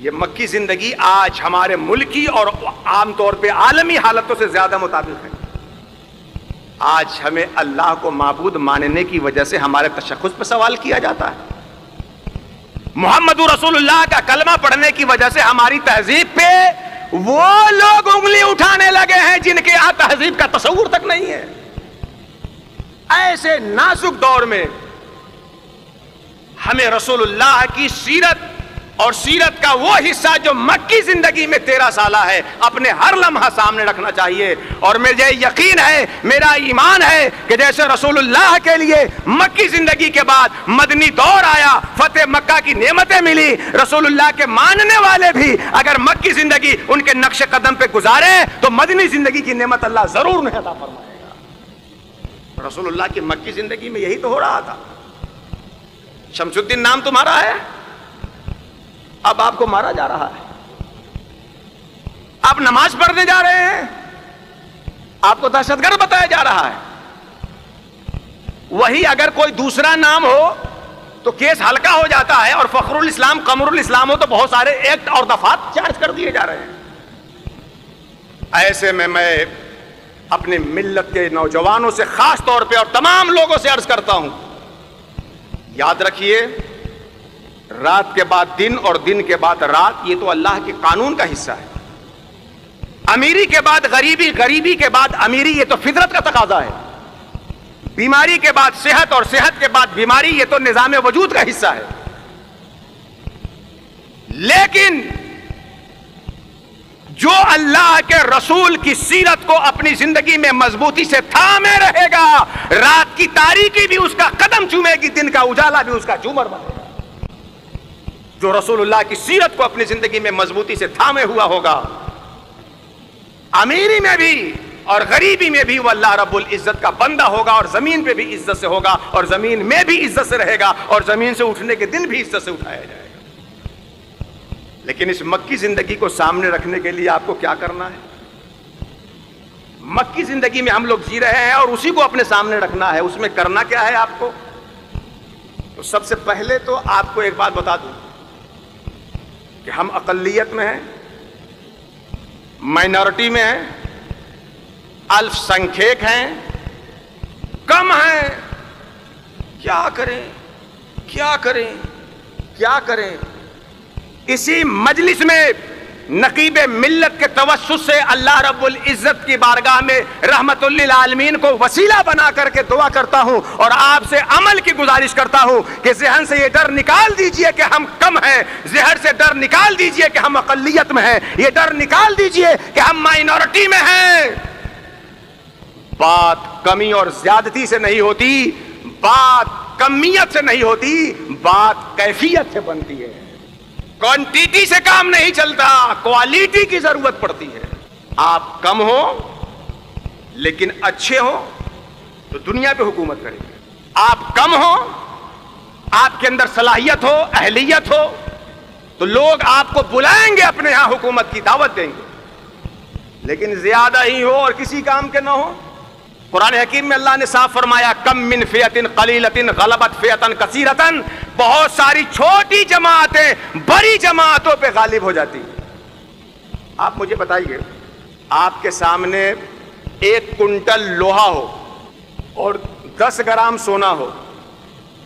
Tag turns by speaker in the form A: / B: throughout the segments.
A: یہ مکی زندگی آج ہمارے ملکی اور عام طور پہ عالمی حالتوں سے زیادہ مطابق ہے. آج ہمیں اللہ کو معبود ماننے کی وجہ سے ہمارے تشخص پہ سوال کیا جاتا ہے. محمد رسول اللہ کا کلمہ پڑھنے کی وجہ سے ہماری تہذیب پہ وہ لوگ انگلی اٹھانے لگے ہیں جن کے یہاں تہذیب کا تصور تک نہیں ہے. ایسے نازک دور میں ہمیں رسول اللہ کی سیرت اور سیرت کا وہ حصہ جو مکی زندگی میں 13 سالہ ہے اپنے ہر لمحہ سامنے رکھنا چاہیے. اور مجھے یقین ہے, میرا ایمان ہے کہ جیسے رسول اللہ کے لیے مکی زندگی کے بعد مدنی دور آیا, فتح مکہ کی نعمتیں ملی, رسول اللہ کے ماننے والے بھی اگر مکی زندگی ان کے نقش قدم پہ گزارے تو مدنی زندگی کی نعمت اللہ ضرور انہیں عطا فرمائے گا. رسول اللہ کی مکی زندگی میں یہی تو ہو رہا تھا. شمس الدین نام تمہارا ہے, اب آپ کو مارا جا رہا ہے. آپ نماز پڑھنے جا رہے ہیں, آپ کو دہشت گرد بتایا جا رہا ہے. وہی اگر کوئی دوسرا نام ہو تو کیس ہلکا ہو جاتا ہے, اور فخر الاسلام قمر الاسلام ہو تو بہت سارے ایکٹ اور دفعات چارج کر دیے جا رہے ہیں. ایسے میں اپنی ملت کے نوجوانوں سے خاص طور پہ اور تمام لوگوں سے عرض کرتا ہوں, یاد رکھیے رات کے بعد دن اور دن کے بعد رات یہ تو اللہ کے قانون کا حصہ ہے. امیری کے بعد غریبی, غریبی کے بعد امیری یہ تو فطرت کا تقاضا ہے. بیماری کے بعد صحت اور صحت کے بعد بیماری یہ تو نظام وجود کا حصہ ہے. لیکن جو اللہ کے رسول کی سیرت کو اپنی زندگی میں مضبوطی سے تھامے رہے گا, رات کی تاریکی بھی اس کا قدم چومے گی, دن کا اجالا بھی اس کا جھومر بنے گا. جو رسول اللہ کی سیرت کو اپنی زندگی میں مضبوطی سے تھامے ہوا ہوگا, امیری میں بھی اور غریبی میں بھی وہ اللہ رب العزت کا بندہ ہوگا, اور زمین پہ بھی عزت سے ہوگا, اور زمین میں بھی عزت سے رہے گا, اور زمین سے اٹھنے کے دن بھی عزت سے اٹھایا جائے گا. لیکن اس مکی زندگی کو سامنے رکھنے کے لیے آپ کو کیا کرنا ہے؟ مکی زندگی میں ہم لوگ جی رہے ہیں اور اسی کو اپنے سامنے رکھنا ہے. اس میں کرنا کیا ہے آپ کو؟ تو سب سے پہلے تو آپ کو ایک بات بتا دوں کہ ہم اقلیت میں ہیں, مائنورٹی میں ہیں, الف سنکھیک ہیں, کم ہیں. کیا کریں کیا کریں کیا کریں؟ اسی مجلس میں نقیب ملت کے توسط سے اللہ رب العزت کی بارگاہ میں رحمت للعالمین کو وسیلہ بنا کر کے دعا کرتا ہوں, اور آپ سے عمل کی گزارش کرتا ہوں کہ ذہن سے یہ ڈر نکال دیجئے کہ ہم کم ہیں, ذہن سے ڈر نکال دیجئے کہ ہم اقلیت میں ہیں, یہ ڈر نکال دیجئے کہ ہم مائنورٹی میں ہیں. بات کمی اور زیادتی سے نہیں ہوتی, بات کمیت سے نہیں ہوتی, بات کیفیت سے بنتی ہے. کوانٹیٹی سے کام نہیں چلتا, کوالٹی کی ضرورت پڑتی ہے. آپ کم ہو لیکن اچھے ہو تو دنیا پہ حکومت کریں گے. آپ کم ہو, آپ کے اندر صلاحیت ہو, اہلیت ہو تو لوگ آپ کو بلائیں گے, اپنے ہاں حکومت کی دعوت دیں گے. لیکن زیادہ ہی ہو اور کسی کام کے نہ ہو. قرآن حکیم میں اللہ نے صاف فرمایا, کم من فئۃ قلیلۃ غلبت فئۃ کثیرۃ, بہت ساری چھوٹی جماعتیں بڑی جماعتوں پہ غالب ہو جاتی. آپ مجھے بتائیے, آپ کے سامنے 1 کنٹل لوہا ہو اور 10 گرام سونا ہو,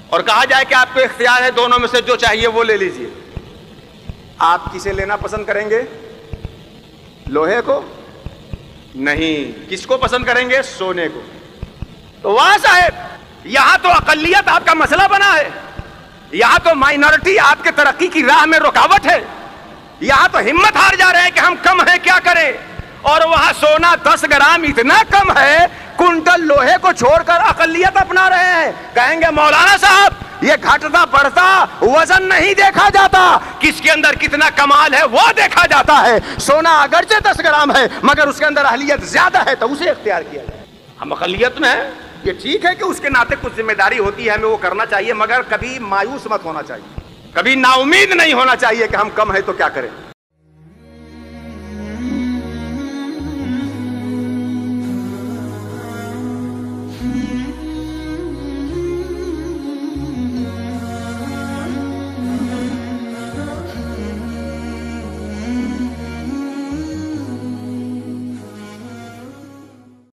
A: اور کہا جائے کہ آپ کو اختیار ہے دونوں میں سے جو چاہیے وہ لے لیجئے, آپ کسے لینا پسند کریں گے؟ لوہے کو؟ نہیں. کس کو پسند کریں گے؟ سونے کو. تو وہاں صاحب یہاں تو اقلیت آپ کا مسئلہ بنا ہے, یہاں تو مائنورٹی آپ کے ترقی کی راہ میں رکاوٹ ہے, یہاں تو ہمت ہار جا رہے ہیں کہ ہم کم ہیں کیا کریں, اور وہاں سونا 10 گرام اتنا کم ہے, کنٹل لوہے کو چھوڑ کر اقلیت اپنا رہے ہیں. کہیں گے مولانا صاحب یہ گھٹتا بڑھتا وزن نہیں دیکھا جاتا, کس کے اندر کتنا کمال ہے وہ دیکھا جاتا ہے. سونا اگرچہ 10 گرام ہے مگر اس کے اندر اہلیت زیادہ ہے تو اسے اختیار کیا جائے. ہم اقلیت میں ہیں, یہ ٹھیک ہے کہ اس کے ناطے کچھ ذمہ داری ہوتی ہے, ہمیں وہ کرنا چاہیے, مگر کبھی مایوس مت ہونا چاہیے, کبھی نا امید نہیں ہونا چاہیے کہ ہم کم ہیں تو کیا کریں.